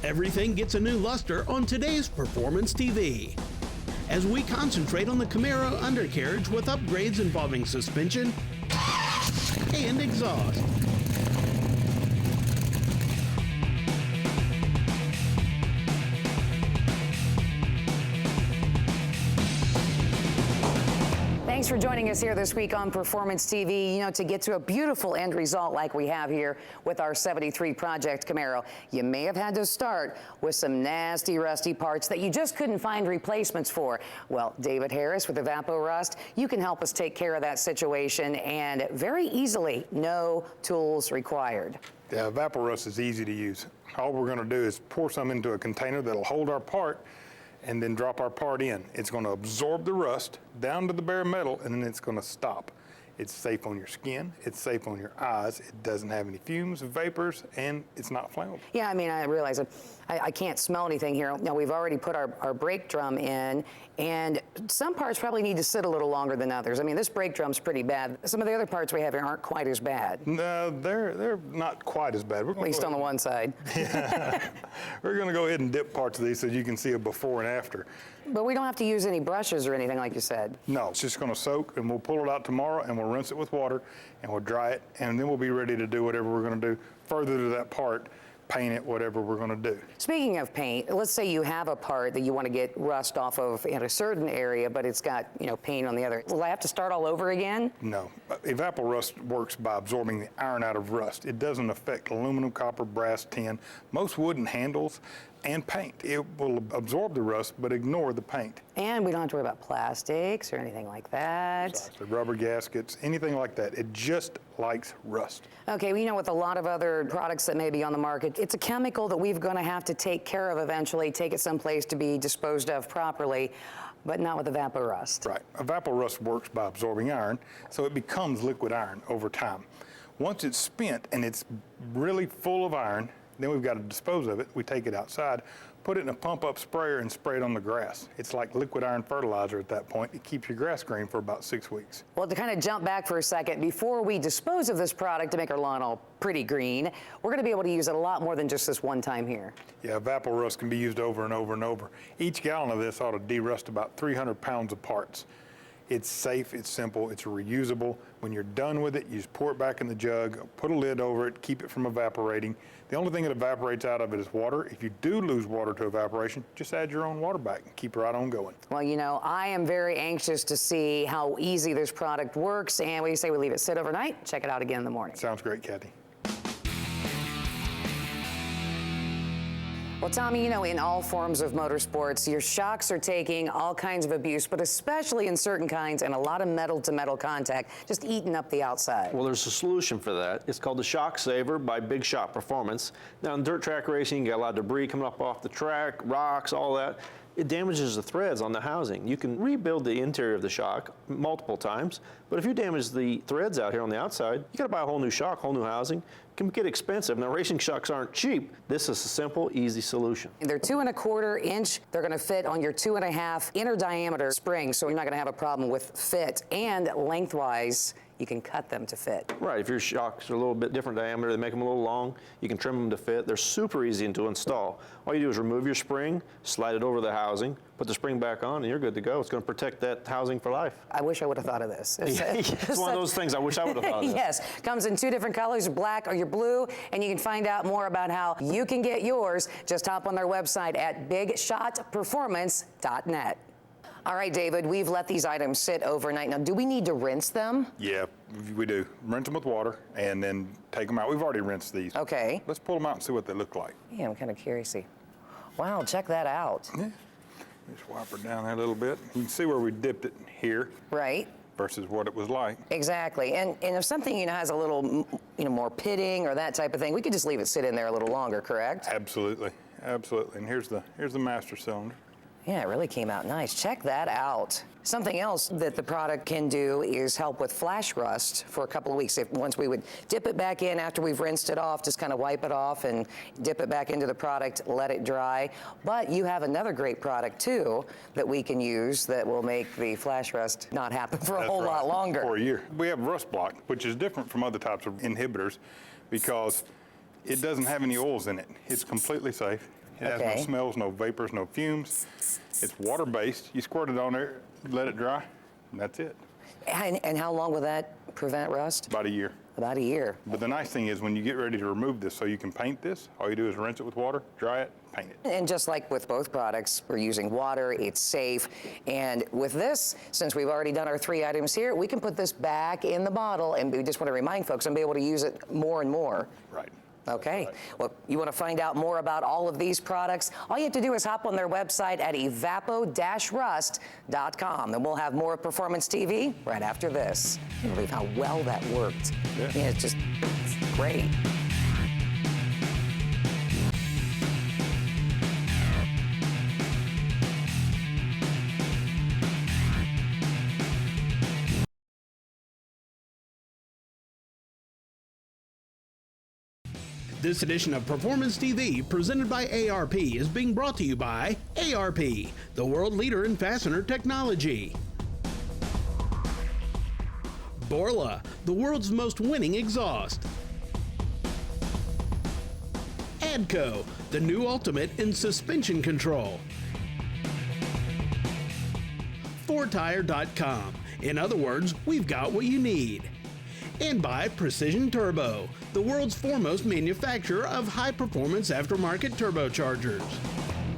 Everything gets a new luster on today's Performance TV. As we concentrate on the Camaro undercarriage with upgrades involving suspension and exhaust. Thanks for joining us here this week on Performance TV. You know, to get to a beautiful end result like we have here with our 73 Project Camaro, you may have had to start with some nasty, rusty parts that you just couldn't find replacements for. Well, David Harris with Evapo Rust, you can help us take care of that situation, and very easily, no tools required. Yeah, Evapo Rust is easy to use. All we're going to do is pour some into a container that'll hold our part and then drop our part in. It's going to absorb the rust down to the bare metal, and then it's going to stop. It's safe on your skin, it's safe on your eyes, it doesn't have any fumes, vapors, and it's not flammable. Yeah, I mean, I realize that I can't smell anything here. Now, we've already put our brake drum in, and some parts probably need to sit a little longer than others. I mean, this brake drum's pretty bad. Some of the other parts we have here aren't quite as bad. No, they're not quite as bad. At least on the one side. Yeah. We're going to go ahead and dip parts of these so you can see a before and after. But we don't have to use any brushes or anything like you said. No, it's just going to soak, and we'll pull it out tomorrow, and we'll rinse it with water, and we'll dry it, and then we'll be ready to do whatever we're going to do further to that part, paint it, whatever we're going to do. Speaking of paint, let's say you have a part that you want to get rust off of in a certain area, but it's got, you know, paint on the other. Will I have to start all over again? No. Evapo Rust works by absorbing the iron out of rust. It doesn't affect aluminum, copper, brass, tin, most wooden handles, and paint. It will absorb the rust, but ignore the paint. And we don't have to worry about plastics or anything like that. So rubber gaskets, anything like that. It just likes rust. Okay, well, you know, with a lot of other products that may be on the market, it's a chemical that we're going to have to take care of eventually, take it someplace to be disposed of properly, but not with Evapo Rust. Right. Evapo Rust works by absorbing iron, so it becomes liquid iron over time. Once it's spent and it's really full of iron, then we've got to dispose of it. We take it outside, put it in a pump-up sprayer, and spray it on the grass. It's like liquid iron fertilizer at that point. It keeps your grass green for about 6 weeks. Well, to kind of jump back for a second, before we dispose of this product to make our lawn all pretty green, we're going to be able to use it a lot more than just this one time here. Yeah, Evapo Rust can be used over and over and over. Each gallon of this ought to de-rust about 300 pounds of parts. It's safe, it's simple, it's reusable. When you're done with it, you just pour it back in the jug, put a lid over it, keep it from evaporating. The only thing that evaporates out of it is water. If you do lose water to evaporation, just add your own water back and keep it right on going. Well, you know, I am very anxious to see how easy this product works, and what do you say we leave it sit overnight? Check it out again in the morning. Sounds great, Kathy. Well, Tommy, you know, in all forms of motorsports, your shocks are taking all kinds of abuse, but especially in certain kinds and a lot of metal-to-metal contact, just eating up the outside. Well, there's a solution for that. It's called the Shock Saver by Big Shot Performance. Now, in dirt track racing, you got a lot of debris coming up off the track, rocks, all that. It damages the threads on the housing. You can rebuild the interior of the shock multiple times, but if you damage the threads out here on the outside, you gotta buy a whole new shock, whole new housing. It can get expensive. Now, racing shocks aren't cheap. This is a simple, easy solution. They're 2¼ inch. They're gonna fit on your 2½ inner diameter spring, so you're not gonna have a problem with fit. And lengthwise, you can cut them to fit. Right, if your shocks are a little bit different diameter, they make them a little long, you can trim them to fit. They're super easy to install. All you do is remove your spring, slide it over the housing, put the spring back on, and you're good to go. It's going to protect that housing for life. I wish I would have thought of this. It's one of those things I wish I would have thought of. Yes, comes in 2 different colors, black or your blue, and you can find out more about how you can get yours. Just hop on their website at bigshotperformance.net. All right, David, we've let these items sit overnight. Now, do we need to rinse them? Yeah, we do. Rinse them with water and then take them out. We've already rinsed these. Okay. Let's pull them out and see what they look like. Yeah, I'm kind of curious. Wow, check that out. Yeah. Just wipe her down there a little bit. You can see where we dipped it here. Right. Versus what it was like. Exactly. And if something, you know, has a little, you know, more pitting or that type of thing, we could just leave it sit in there a little longer, correct? Absolutely. Absolutely. And here's the master cylinder. Yeah, it really came out nice. Check that out. Something else that the product can do is help with flash rust for a couple of weeks. Once we would dip it back in after we've rinsed it off, just kind of wipe it off and dip it back into the product, let it dry. But you have another great product too that we can use that will make the flash rust not happen for a whole lot longer. For a year. We have rust block, which is different from other types of inhibitors because it doesn't have any oils in it. It's completely safe. It has no smells, no vapors, no fumes. It's water-based. You squirt it on there, let it dry, and that's it. And how long will that prevent rust? About a year. About a year. But the nice thing is when you get ready to remove this so you can paint this, all you do is rinse it with water, dry it, paint it. And just like with both products, we're using water, it's safe. And with this, since we've already done our 3 items here, we can put this back in the bottle, and we just want to remind folks and be able to use it more and more. Right. Okay. Right. Well, you want to find out more about all of these products, all you have to do is hop on their website at evapo-rust.com. And we'll have more Performance TV right after this. I can't believe how well that worked. Yeah. Yeah, it's just great. This edition of Performance TV, presented by ARP, is being brought to you by ARP, the world leader in fastener technology. Borla, the world's most winning exhaust. Addco, the new ultimate in suspension control. 4tire.com. In other words, we've got what you need. And by Precision Turbo, the world's foremost manufacturer of high-performance aftermarket turbochargers.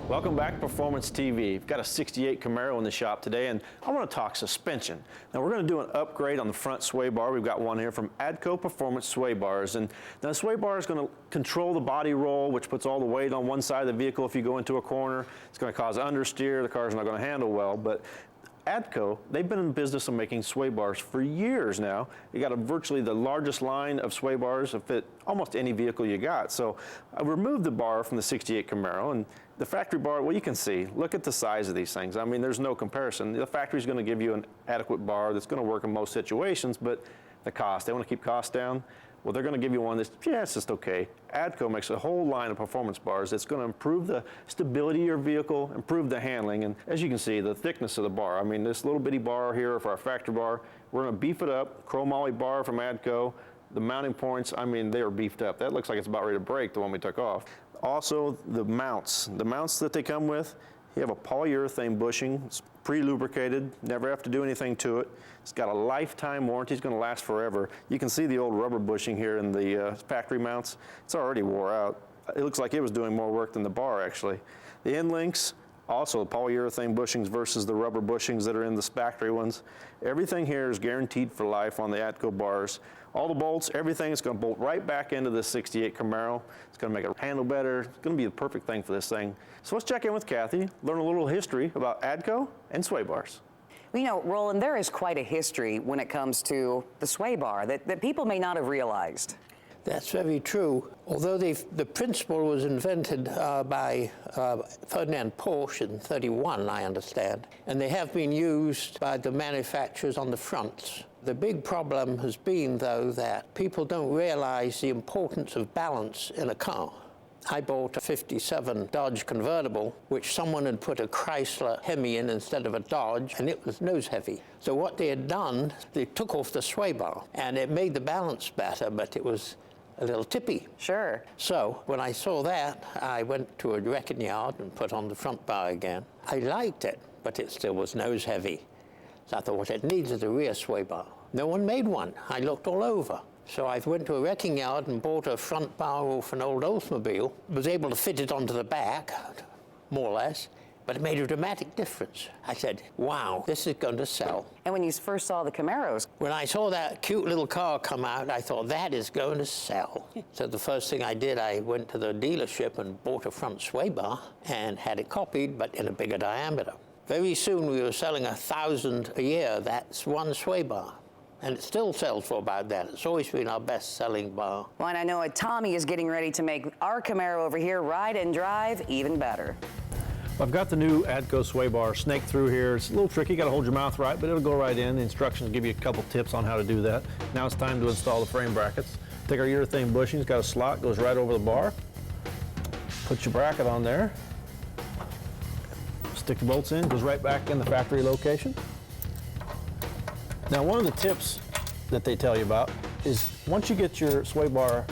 Welcome back to Performance TV. We've got a 68 Camaro in the shop today, and I want to talk suspension. Now, we're going to do an upgrade on the front sway bar. We've got one here from Addco Performance Sway Bars, and now the sway bar is going to control the body roll, which puts all the weight on one side of the vehicle if you go into a corner. It's going to cause understeer. The car's not going to handle well, but Addco, they've been in the business of making sway bars for years now. You got virtually the largest line of sway bars to fit almost any vehicle you got. So I removed the bar from the 68 Camaro, and the factory bar, well, you can see, look at the size of these things. I mean, there's no comparison. The factory's going to give you an adequate bar that's going to work in most situations, but the cost, they want to keep costs down. Well, they're going to give you one that's, yeah, it's just okay. Addco makes a whole line of performance bars that's going to improve the stability of your vehicle, improve the handling, and as you can see, the thickness of the bar. I mean, this little bitty bar here for our factory bar, we're going to beef it up. Chromoly bar from Addco. The mounting points, I mean, they are beefed up. That looks like it's about ready to break, the one we took off. Also, the mounts that they come with, you have a polyurethane bushing. It's pre-lubricated, never have to do anything to it. It's got a lifetime warranty. It's going to last forever. You can see the old rubber bushing here in the factory mounts. It's already wore out. It looks like it was doing more work than the bar, actually. The end links, also the polyurethane bushings versus the rubber bushings that are in the factory ones. Everything here is guaranteed for life on the Addco bars. All the bolts, everything is going to bolt right back into this 68 Camaro. It's going to make it handle better. It's going to be the perfect thing for this thing. So let's check in with Kathy, learn a little history about Addco and sway bars. You know, Roland, there is quite a history when it comes to the sway bar that people may not have realized. That's very true. Although the principle was invented by Ferdinand Porsche in '31, I understand, and they have been used by the manufacturers on the fronts. The big problem has been, though, that people don't realize the importance of balance in a car. I bought a '57 Dodge convertible, which someone had put a Chrysler Hemi in instead of a Dodge, and it was nose heavy. So what they had done, they took off the sway bar, and it made the balance better, but it was a little tippy. Sure. So when I saw that, I went to a wrecking yard and put on the front bar again. I liked it, but it still was nose heavy. So I thought what it needs is a rear sway bar. No one made one. I looked all over. So I went to a wrecking yard and bought a front bar off an old Oldsmobile. Was able to fit it onto the back, more or less, but it made a dramatic difference. I said, wow, this is going to sell. And when you first saw the Camaros, When I saw that cute little car come out, I thought, that is going to sell. So the first thing I did, I went to the dealership and bought a front sway bar and had it copied, but in a bigger diameter. Very soon we were selling 1,000 a year. That's one sway bar. And it still sells for about that. It's always been our best-selling bar. well, and I know Tommy is getting ready to make our Camaro over here ride and drive even better. I've got the new Addco sway bar snaked through here. It's a little tricky, you gotta hold your mouth right, but it'll go right in. The instructions give you a couple tips on how to do that. Now it's time to install the frame brackets. Take our urethane bushing, it's got a slot, goes right over the bar. Put your bracket on there. Stick the bolts in, goes right back in the factory location. Now one of the tips that they tell you about is once you get your sway bar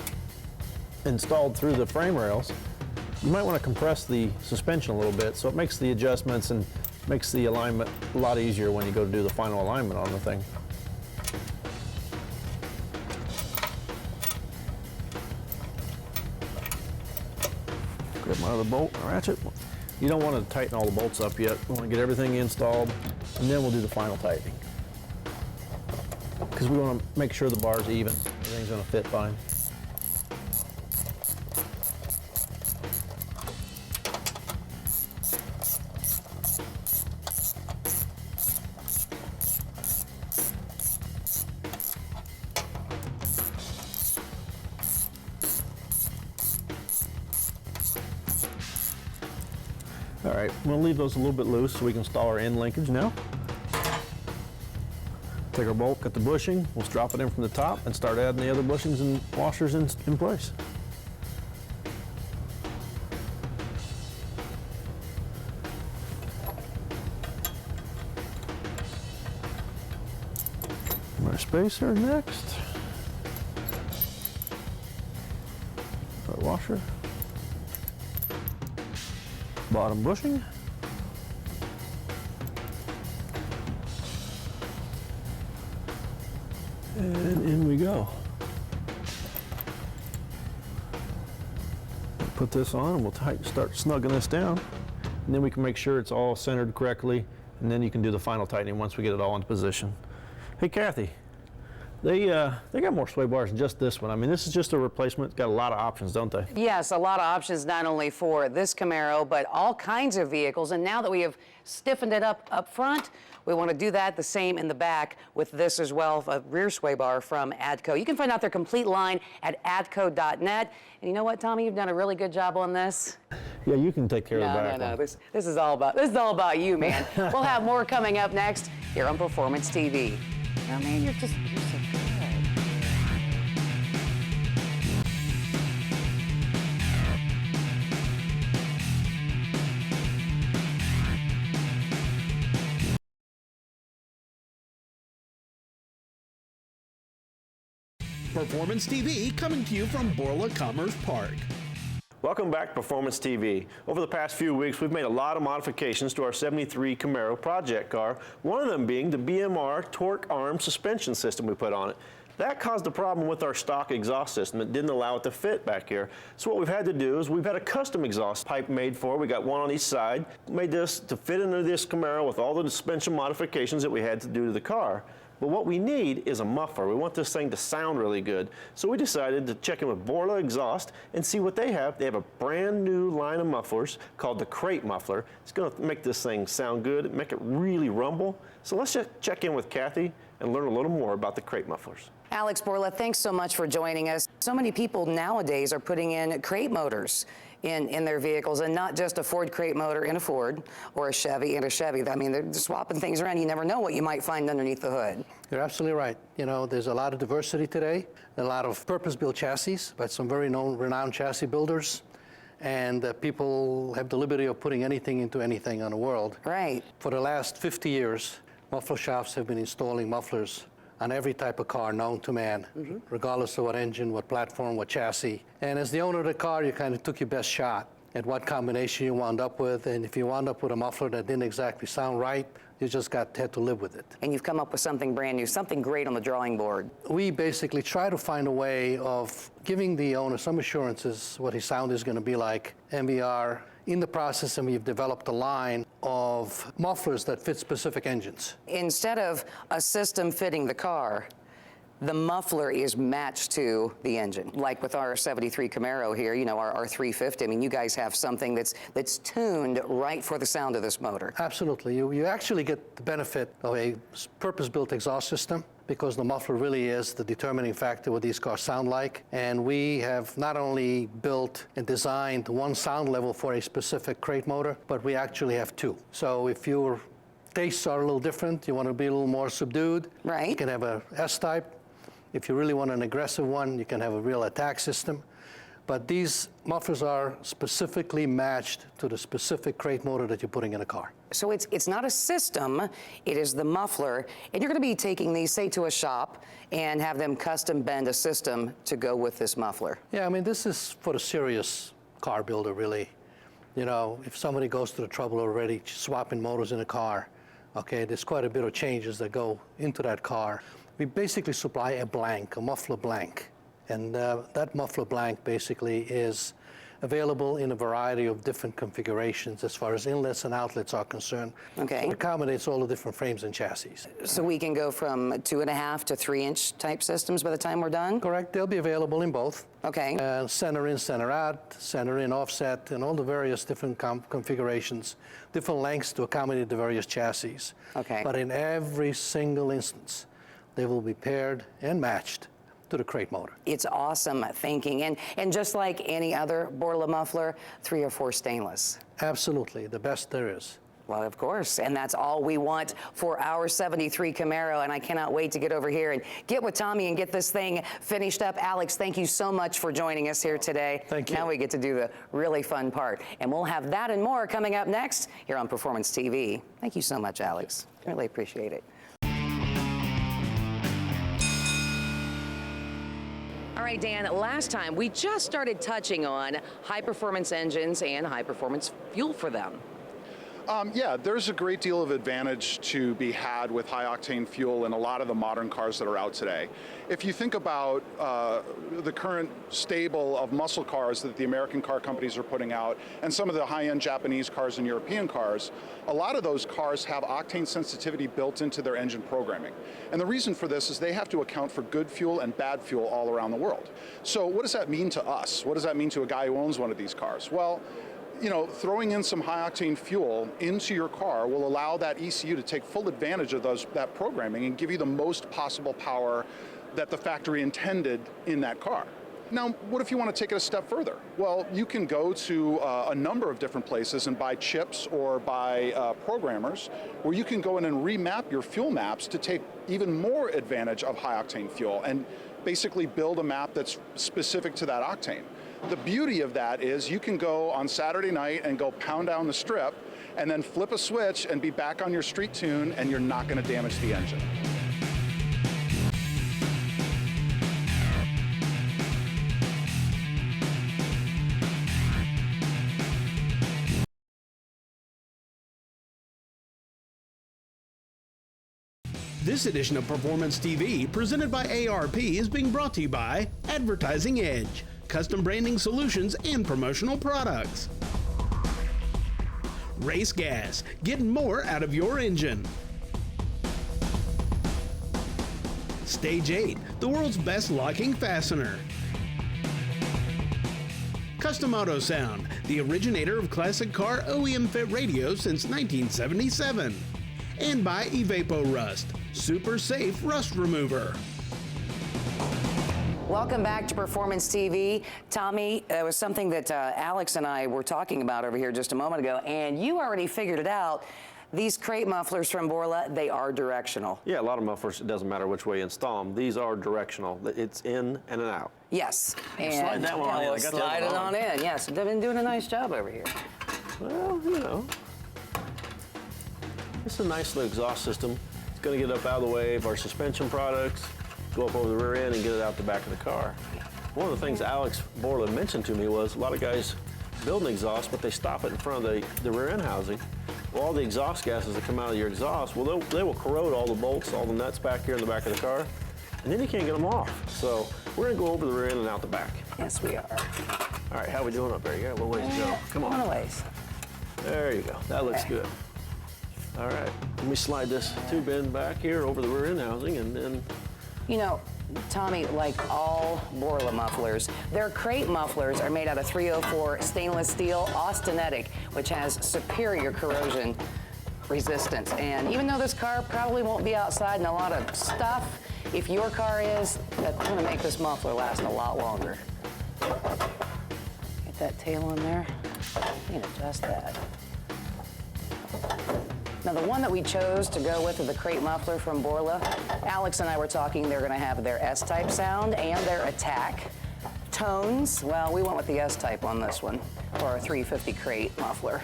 installed through the frame rails, You might want to compress the suspension a little bit so it makes the adjustments and makes the alignment a lot easier when you go to do the final alignment on the thing. Grab my other bolt and ratchet. You don't want to tighten all the bolts up yet. We want to get everything installed, and then we'll do the final tightening. Because we want to make sure the bar's even. Everything's going to fit fine. All right, I'm gonna leave those a little bit loose so we can install our end linkage now. Take our bolt, cut the bushing, we'll drop it in from the top and start adding the other bushings and washers in place. Our spacer next. Our washer. Bottom bushing. And in we go. Put this on and we'll start snugging this down. And then we can make sure it's all centered correctly, and then you can do the final tightening once we get it all into position. Hey Kathy, they got more sway bars than just this one. I mean, this is just a replacement. It's got a lot of options, don't they? Yes, a lot of options, not only for this Camaro, but all kinds of vehicles. And now that we have stiffened it up front, we want to do that the same in the back with this as well, a rear sway bar from Addco. You can find out their complete line at addco.net. And you know what, Tommy, you've done a really good job on this. Yeah, you can take care of the back No, one. this is all about you, man. We'll have more coming up next here on Performance TV. Oh, man, you're so good. Performance TV coming to you from Borla Commerce Park. Welcome back to Performance TV. Over the past few weeks, we've made a lot of modifications to our 73 Camaro project car, one of them being the BMR torque arm suspension system we put on it. That caused a problem with our stock exhaust system. It didn't allow it to fit back here. So what we've had to do is we've had a custom exhaust pipe made for it. We got one on each side. Made this to fit into this Camaro with all the suspension modifications that we had to do to the car. But what we need is a muffler. We want this thing to sound really good. So we decided to check in with Borla Exhaust and see what they have. They have a brand new line of mufflers called the Crate Muffler. It's going to make this thing sound good, make it really rumble. So let's just check in with Kathy and learn a little more about the Crate Mufflers. Alex Borla, thanks so much for joining us. So many people nowadays are putting in crate motors in their vehicles, and not just a Ford crate motor in a Ford or a Chevy in a Chevy. I mean, they're swapping things around. You never know what you might find underneath the hood. You're absolutely right. You know, there's a lot of diversity today, a lot of purpose-built chassis by some very renowned chassis builders, and people have the liberty of putting anything into anything on the world. Right. For the last 50 years, muffler shops have been installing mufflers on every type of car known to man, regardless of what engine, what platform, what chassis. And as the owner of the car, you kind of took your best shot at what combination you wound up with. And if you wound up with a muffler that didn't exactly sound right, you just had to live with it. And you've come up with something brand new, something great on the drawing board. We basically try to find a way of giving the owner some assurances what his sound is going to be like. And we are in the process, and we've developed a line of mufflers that fit specific engines. Instead of a system fitting the car, the muffler is matched to the engine. Like with our 73 Camaro here, you know, our 350, I mean, you guys have something that's tuned right for the sound of this motor. Absolutely. You actually get the benefit of a purpose-built exhaust system, because the muffler really is the determining factor what these cars sound like. And we have not only built and designed one sound level for a specific crate motor, but we actually have two. So if your tastes are a little different, you want to be a little more subdued, right, you can have a S-type. If you really want an aggressive one, you can have a real attack system. But these mufflers are specifically matched to the specific crate motor that you're putting in a car. So it's not a system, it is the muffler. And you're going to be taking these, say, to a shop and have them custom bend a system to go with this muffler. Yeah, I mean, this is for the serious car builder, really. You know, if somebody goes to the trouble already swapping motors in a car, okay, there's quite a bit of changes that go into that car. We basically supply a blank, a muffler blank. And that muffler blank basically is available in a variety of different configurations as far as inlets and outlets are concerned. Okay. It accommodates all the different frames and chassis. So we can go from 2.5 to 3-inch type systems by the time we're done? Correct. They'll be available in both. Okay. Center in, center out, center in, offset, and all the various different configurations, different lengths to accommodate the various chassis. Okay. But in every single instance, they will be paired and matched to the crate motor. It's awesome thinking. And just like any other Borla muffler, 3 or 4 stainless. Absolutely, the best there is. Well, of course, and that's all we want for our 73 Camaro, and I cannot wait to get over here and get with Tommy and get this thing finished up. Alex, thank you so much for joining us here today. Thank you. Now we get to do the really fun part, and we'll have that and more coming up next here on Performance TV. Thank you so much, Alex. Really appreciate it. All right, Dan, last time we just started touching on high-performance engines and high-performance fuel for them. Yeah, there's a great deal of advantage to be had with high-octane fuel in a lot of the modern cars that are out today. If you think about the current stable of muscle cars that the American car companies are putting out, and some of the high-end Japanese cars and European cars, a lot of those cars have octane sensitivity built into their engine programming. And the reason for this is they have to account for good fuel and bad fuel all around the world. So what does that mean to us? What does that mean to a guy who owns one of these cars? Well, you know, throwing in some high-octane fuel into your car will allow that ECU to take full advantage of that programming and give you the most possible power that the factory intended in that car. Now, what if you want to take it a step further? Well, you can go to a number of different places and buy chips or buy programmers where you can go in and remap your fuel maps to take even more advantage of high-octane fuel and basically build a map that's specific to that octane. The beauty of that is you can go on Saturday night and go pound down the strip and then flip a switch and be back on your street tune, and you're not going to damage the engine. This edition of Performance TV, presented by ARP, is being brought to you by Advertising Edge, custom branding solutions and promotional products. Race Gas, getting more out of your engine. Stage 8, the world's best locking fastener. Custom Auto Sound, the originator of classic car OEM fit radios since 1977. And by Evapo Rust, super safe rust remover. Welcome back to Performance TV. Tommy, it was something that Alex and I were talking about over here just a moment ago, and you already figured it out. These crate mufflers from Borla, they are directional. Yeah, a lot of mufflers, it doesn't matter which way you install them. These are directional. It's in and out. Yes. And slide that one on in. I got the slide other it one on in. Yes, they've been doing a nice job over here. Well, you know, it's a nice little exhaust system. It's going to get up out of the way of our suspension products, go up over the rear end and get it out the back of the car. One of the things Alex Borla mentioned to me was a lot of guys build an exhaust, but they stop it in front of the rear end housing. Well, all the exhaust gases that come out of your exhaust, well, they will corrode all the bolts, all the nuts back here in the back of the car, and then you can't get them off. So we're going to go over the rear end and out the back. Yes, we are. All right, how are we doing up there? You got a little ways to go. Come on. One ways. There you go. That looks good. All right, let me slide this tube in back here over the rear end housing, and then... You know, Tommy, like all Borla mufflers, their crate mufflers are made out of 304 stainless steel austenitic, which has superior corrosion resistance. And even though this car probably won't be outside in a lot of stuff, if your car is, that's going to make this muffler last a lot longer. Get that tail in there. You can adjust that. Now, the one that we chose to go with the crate muffler from Borla, Alex and I were talking, they're going to have their S-type sound and their attack tones. Well, we went with the S-type on this one for our 350 crate muffler.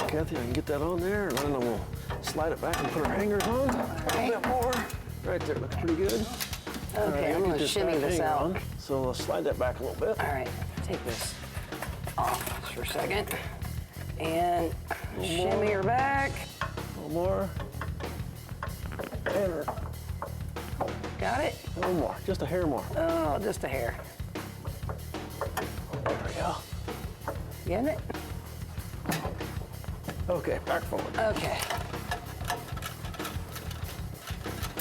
Kathy, I can get that on there, and then we'll slide it back and put our hangers on. A bit more. Right there, looks pretty good. Okay, I'm going to shimmy this out. So So let's slide that back a little bit. All right, take this off just for a second. And shimmy her back. A little more. And Got it? a little more, just a hair more. Oh, just a hair. There we go. Getting it? Okay, back forward. Okay.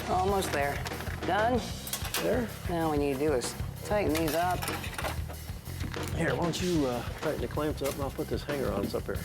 Almost there. Done? There. Now what we need to do is tighten these up. Here, why don't you tighten the clamps up and I'll put this hanger on up here.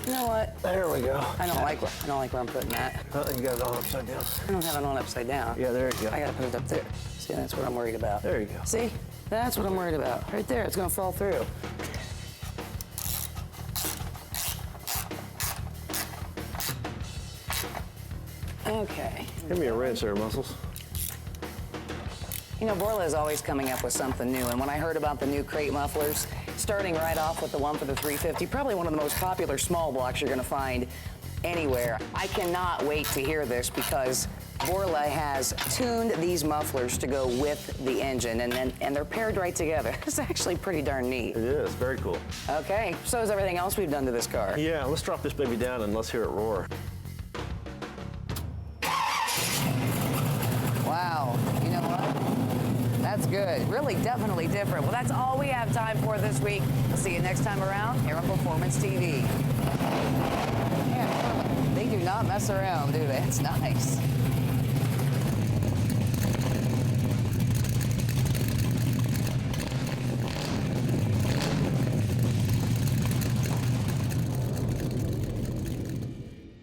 You know what? There we go. I don't like where I'm putting that. Oh, you got it all upside down. I don't have it on upside down. Yeah, there you go. I gotta put it up there. See, that's what I'm worried about. There you go. See? That's what I'm worried about. Right there, it's gonna fall through. Okay. Give me a wrench there, Muscles. You know, Borla is always coming up with something new, and when I heard about the new crate mufflers, starting right off with the one for the 350, probably one of the most popular small blocks you're gonna find anywhere. I cannot wait to hear this because Borla has tuned these mufflers to go with the engine, and they're paired right together. It's actually pretty darn neat. It is, very cool. Okay, so is everything else we've done to this car. Yeah, let's drop this baby down and let's hear it roar. Wow, you know what? That's good. Really, definitely different. Well, that's all we have time for this week. We'll see you next time around here on Performance TV. Yeah, they do not mess around, do they? It's nice.